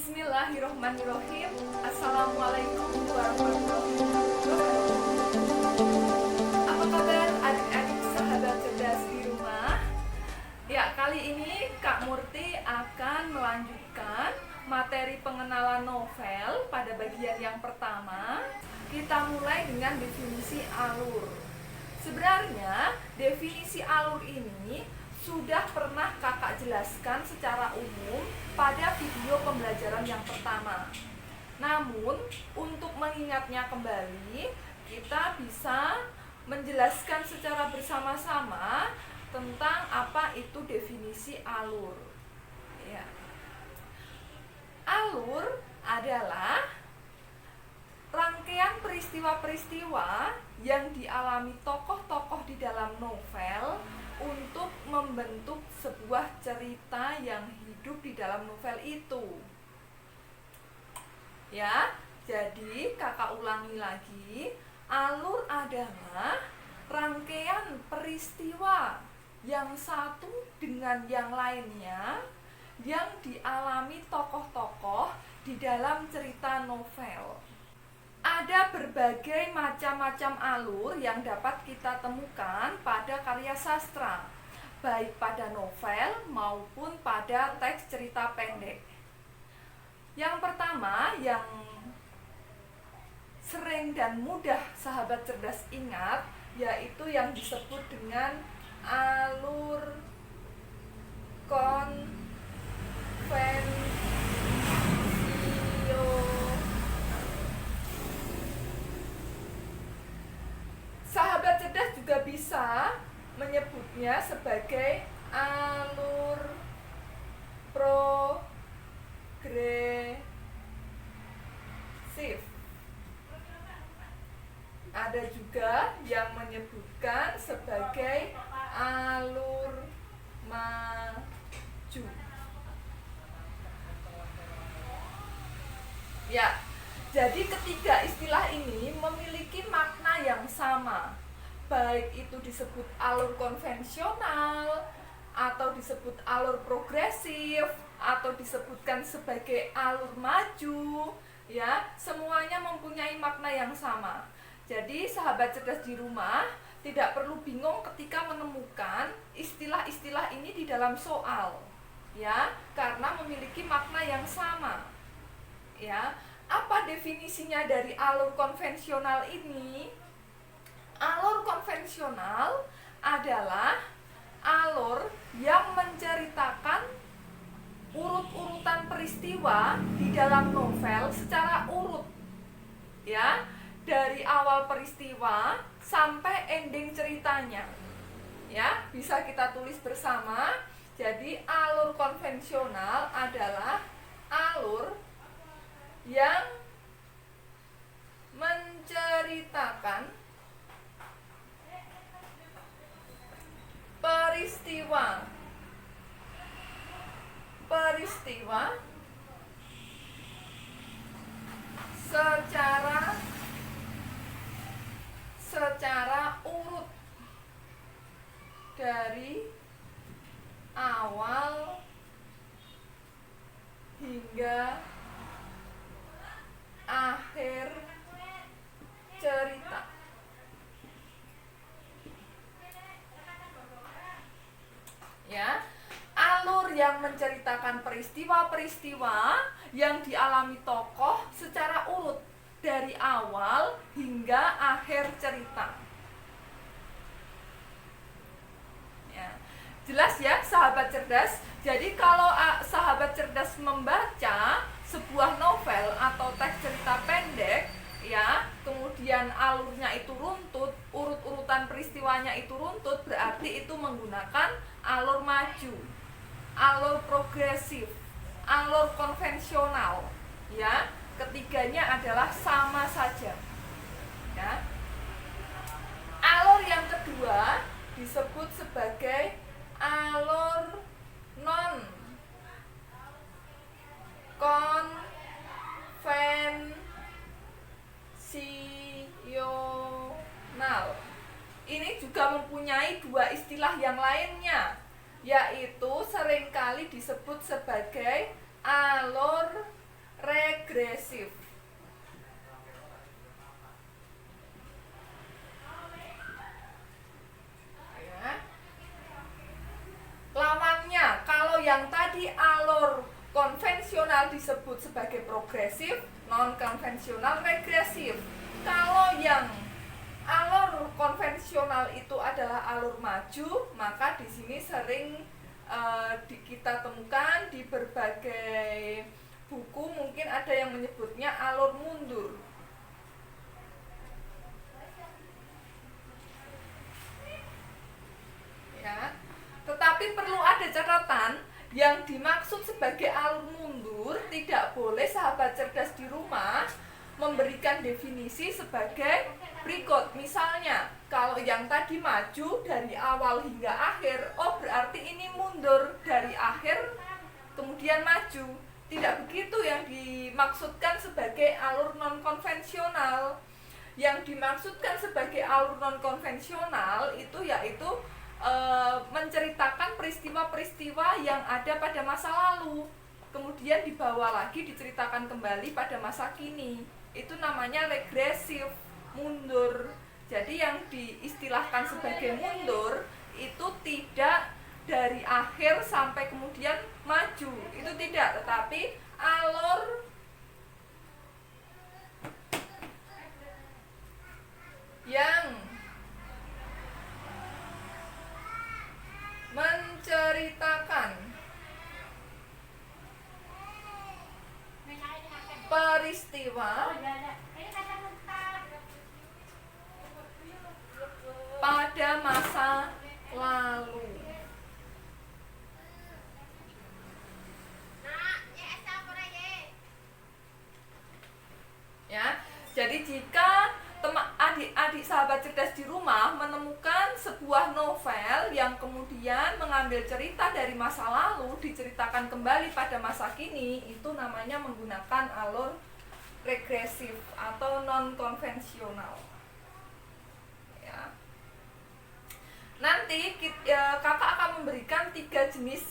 Bismillahirrohmanirrohim. Assalamualaikum warahmatullahi wabarakatuh. Apa kabar adik-adik sahabat cerdas di rumah? Ya, kali ini Kak Murti akan melanjutkan materi pengenalan novel pada bagian yang pertama. Kita mulai dengan definisi alur. Sebenarnya definisi alur ini sudah pernah kakak jelaskan secara umum pada video pembelajaran yang pertama. Namun, untuk mengingatnya kembali, kita bisa menjelaskan secara bersama-sama tentang apa itu definisi alur. Ya. Alur adalah rangkaian peristiwa-peristiwa yang dialami tokoh-tokoh di dalam novel untuk membentuk sebuah cerita yang hidup di dalam novel itu. Ya, jadi kakak ulangi lagi, alur adalah rangkaian peristiwa yang satu dengan yang lainnya yang dialami tokoh-tokoh di dalam cerita novel. Ada berbagai macam-macam alur yang dapat kita temukan pada karya sastra, baik pada novel maupun pada teks cerita pendek. Yang pertama yang sering dan mudah sahabat cerdas ingat, yaitu yang disebut dengan alur konvensional. Sahabat cerdas juga bisa menyebutnya sebagai alur progresif. Ada juga yang menyebutkan sebagai alur maju. Ya, jadi ketiga istilah ini memiliki makna yang sama, baik itu disebut alur konvensional, atau disebut alur progresif, atau disebutkan sebagai alur maju, ya, semuanya mempunyai makna yang sama. Jadi sahabat cerdas di rumah tidak perlu bingung ketika menemukan istilah-istilah ini di dalam soal, ya, karena memiliki makna yang sama. Ya, apa definisinya dari alur konvensional ini? Alur konvensional adalah alur yang menceritakan urut-urutan peristiwa di dalam novel secara urut. Ya, dari awal peristiwa sampai ending ceritanya. Ya, bisa kita tulis bersama. Jadi alur konvensional adalah alur yang menceritakan peristiwa secara urut dari awal hingga akhir cerita. Ya, alur yang menceritakan peristiwa-peristiwa yang dialami tokoh secara urut dari awal hingga akhir cerita. Ya, jelas ya sahabat cerdas. Jadi kalau sahabat cerdas membaca sebuah novel atau teks cerita pendek, ya, kemudian alurnya itu runtut, urut-urutan peristiwanya itu runtut, berarti itu menggunakan alur maju, alur progresif, alur konvensional, ya. Ketiganya adalah sama saja. Ya. Alur yang kedua disebut sebagai alur non konvensional. Ini juga mempunyai dua istilah yang lainnya, yaitu seringkali disebut sebagai alur tadi alur konvensional disebut sebagai progresif, non konvensional regresif. Kalau yang alur konvensional itu adalah alur maju, maka di sini sering kita temukan di berbagai buku, mungkin ada yang menyebutnya alur mundur. Ya, tetapi perlu ada catatan, yang dimaksud sebagai alur mundur tidak boleh sahabat cerdas di rumah memberikan definisi sebagai berikut. Misalnya, kalau yang tadi maju dari awal hingga akhir, oh berarti ini mundur dari akhir kemudian maju. Tidak begitu yang dimaksudkan sebagai alur non-konvensional. Yang dimaksudkan sebagai alur non-konvensional itu yaitu menceritakan peristiwa-peristiwa yang ada pada masa lalu, kemudian dibawa lagi diceritakan kembali pada masa kini. Itu namanya regresif, mundur. Jadi yang diistilahkan sebagai mundur itu tidak dari akhir sampai kemudian maju, itu tidak, tetapi alur yang menceritakan peristiwa pada masa lalu. Ya, jadi jika adik-adik sahabat cerdas di rumah menemukan sebuah novel yang kemudian mengambil cerita dari masa lalu diceritakan kembali pada masa kini, itu namanya menggunakan alur regresif atau non konvensional. Ya. Nanti kakak akan memberikan 3 jenis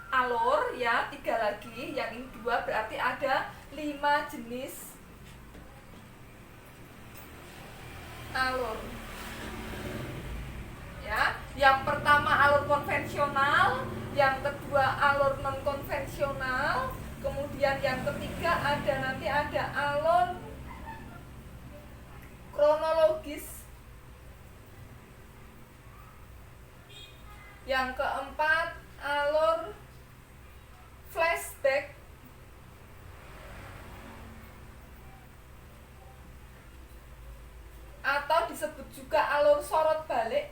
alur, ya, 3 lagi, yang ini 2 berarti ada 5 jenis alur. Ya, yang pertama alur konvensional, yang kedua alur non konvensional, kemudian yang ketiga nanti ada alur kronologis, yang keempat alur flashback, atau disebut juga alur sorot balik,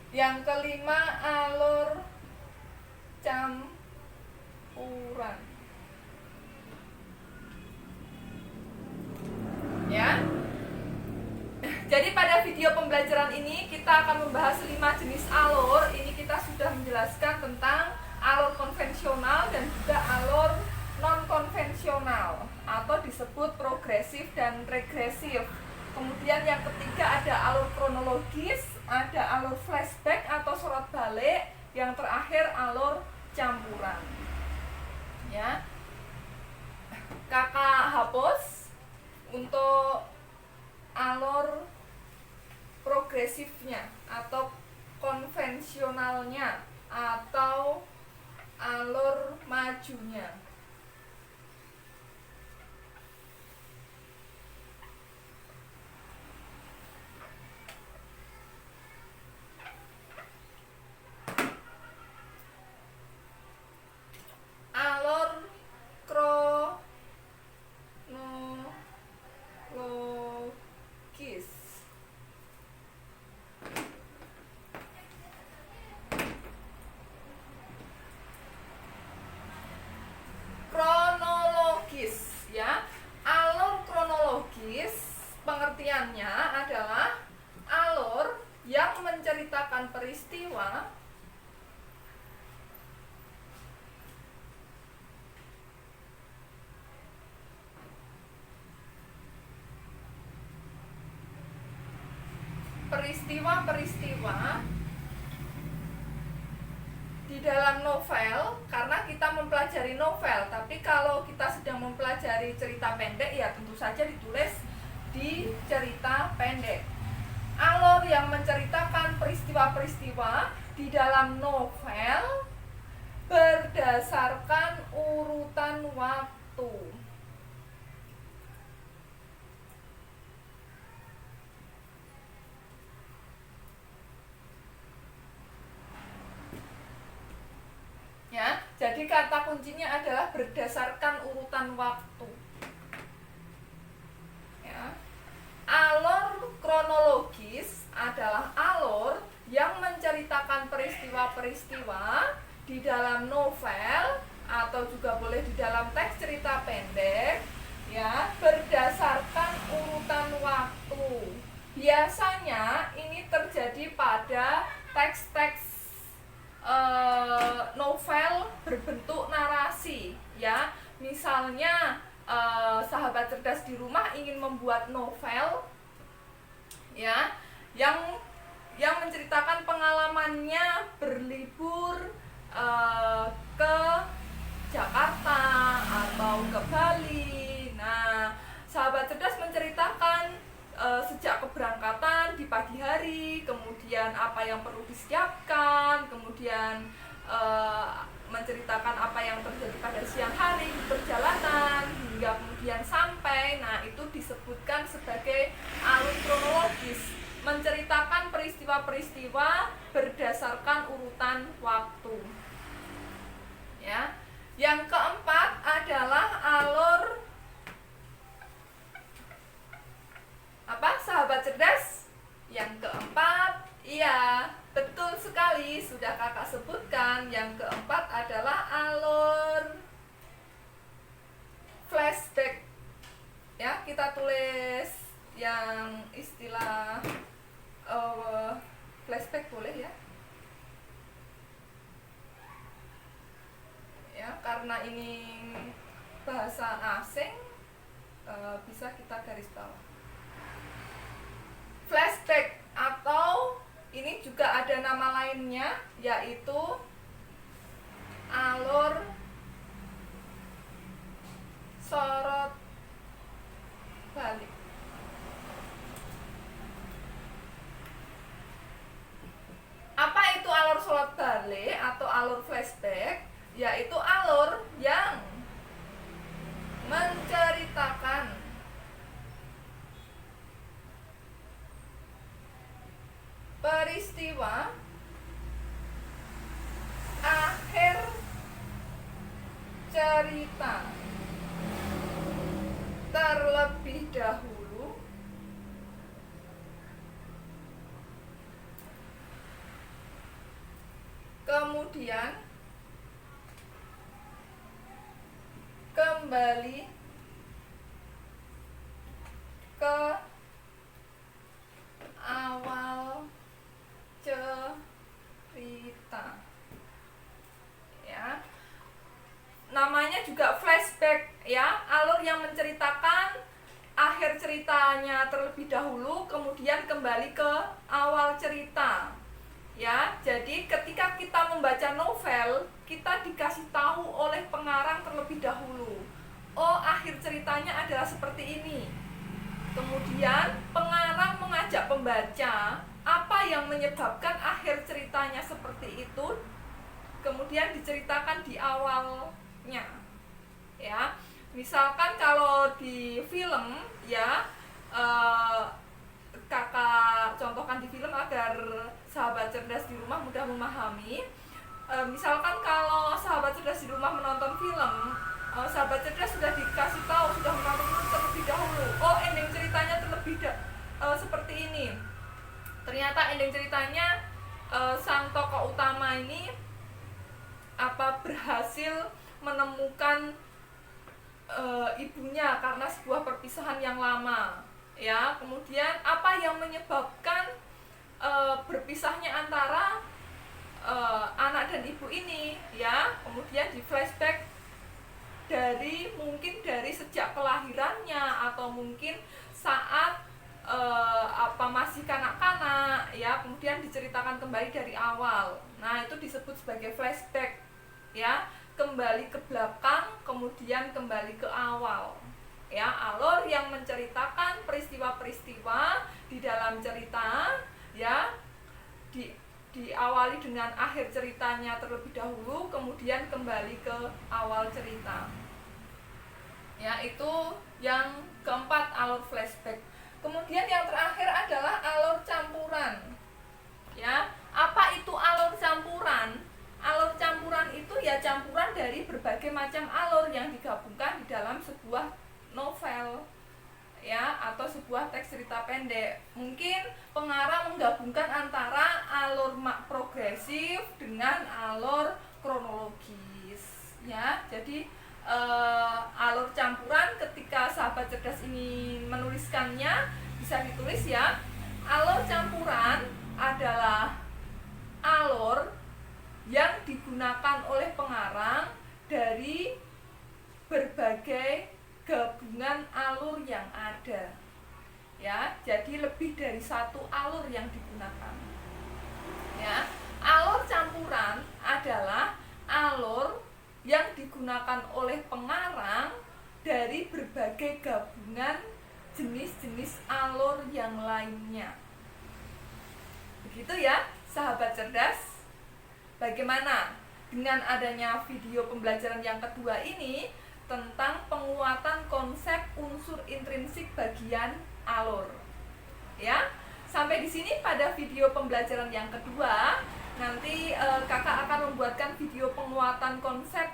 yang kelima alur campuran. Ya. Jadi pada video pembelajaran ini kita akan membahas 5 jenis alur. Ini kita sudah menjelaskan tentang alur konvensional dan juga alur non-konvensional atau disebut progresif dan regresif. Kemudian yang ketiga ada alur kronologis, ada alur flashback atau sorot balik, yang terakhir alur campuran. Ya. Kakak hapus untuk alur progresifnya atau konvensionalnya atau alur majunya. Alur kronologis. Kronologis, ya. Alur kronologis pengertiannya adalah alur yang menceritakan peristiwa di dalam novel, karena kita mempelajari novel. Tapi kalau kita sedang mempelajari cerita pendek, ya tentu saja ditulis di cerita pendek. alur yang menceritakan peristiwa-peristiwa di dalam novel berdasarkan urutan waktu. Ya, jadi kata kuncinya adalah berdasarkan urutan waktu. Ya. Alur kronologis adalah alur yang menceritakan peristiwa-peristiwa di dalam novel atau juga boleh di dalam teks cerita pendek, ya, berdasarkan urutan waktu. Biasanya ini terjadi pada teks-teks novel berbentuk narasi, ya. Misalnya sahabat cerdas di rumah ingin membuat novel, ya, yang menceritakan pengalamannya berlibur ke Jakarta atau ke Bali. Nah, sahabat cerdas menceritakan sejak keberangkatan di pagi hari, kemudian apa yang perlu disiapkan, kemudian menceritakan apa yang terjadi pada siang hari di perjalanan hingga kemudian sampai. Nah, itu disebutkan sebagai alur kronologis, menceritakan peristiwa-peristiwa berdasarkan urutan waktu. Ya. Yang keempat adalah alur apa, sahabat cerdas? Yang keempat, iya, betul sekali, sudah kakak sebutkan. Yang keempat adalah alur flashback. Ya, kita tulis yang istilah flashback boleh ya. Ya, karena ini bahasa asing, bisa kita garis bawah. Flashback atau ini juga ada nama lainnya, yaitu alur sorot balik. Apa itu alur sorot balik atau alur flashback? Yaitu alur yang menceritakan peristiwa akhir cerita terlebih dahulu, kemudian kembali ke awal cerita. Ya. Namanya juga flashback, ya, alur yang menceritakan akhir ceritanya terlebih dahulu kemudian kembali ke awal cerita. Ya, jadi ketika kita membaca novel, kita dikasih tahu oleh pengarang terlebih dahulu. Oh, akhir ceritanya adalah seperti ini. Kemudian pengarang mengajak pembaca apa yang menyebabkan akhir ceritanya seperti itu, kemudian diceritakan di awalnya. Ya, misalkan kalau di film, ya, kakak contohkan di film agar sahabat cerdas di rumah mudah memahami. Misalkan kalau sahabat cerdas di rumah menonton film, sahabat cerdas sudah dikasih tahu, sudah menonton film terlebih dahulu. Oh, ending ceritanya seperti ini. Ternyata ending ceritanya sang tokoh utama ini berhasil menemukan ibunya karena sebuah perpisahan yang lama. Ya, kemudian apa yang menyebabkan berpisahnya antara anak dan ibu ini, ya, kemudian di flashback mungkin dari sejak kelahirannya atau mungkin saat masih kanak-kanak, ya, kemudian diceritakan kembali dari awal. Nah, itu disebut sebagai flashback, ya, kembali ke belakang kemudian kembali ke awal. Ya, alur yang menceritakan peristiwa-peristiwa di dalam cerita, ya, diawali dengan akhir ceritanya terlebih dahulu, kemudian kembali ke awal cerita. Ya, itu yang keempat, alur flashback. Kemudian yang terakhir adalah alur campuran. Ya, apa itu alur campuran? Alur campuran itu ya campuran dari berbagai macam alur yang digabungkan di dalam sebuah novel, ya, atau sebuah teks cerita pendek. Mungkin pengarang menggabungkan antara alur progresif dengan alur kronologis, ya. Jadi alur campuran, ketika sahabat cerdas ini menuliskannya, bisa ditulis ya, alur campuran adalah alur yang digunakan oleh pengarang dari berbagai gabungan alur yang ada, ya. Jadi lebih dari satu alur yang digunakan, ya. Alur campuran adalah alur yang digunakan oleh pengarang dari berbagai gabungan jenis-jenis alur yang lainnya. Begitu ya, sahabat cerdas. Bagaimana dengan adanya video pembelajaran yang kedua ini tentang penguatan konsep unsur intrinsik bagian alur? Ya, sampai di sini pada video pembelajaran yang kedua. Nanti kakak akan membuatkan video penguatan konsep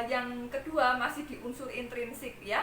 yang kedua, masih di unsur intrinsik, ya.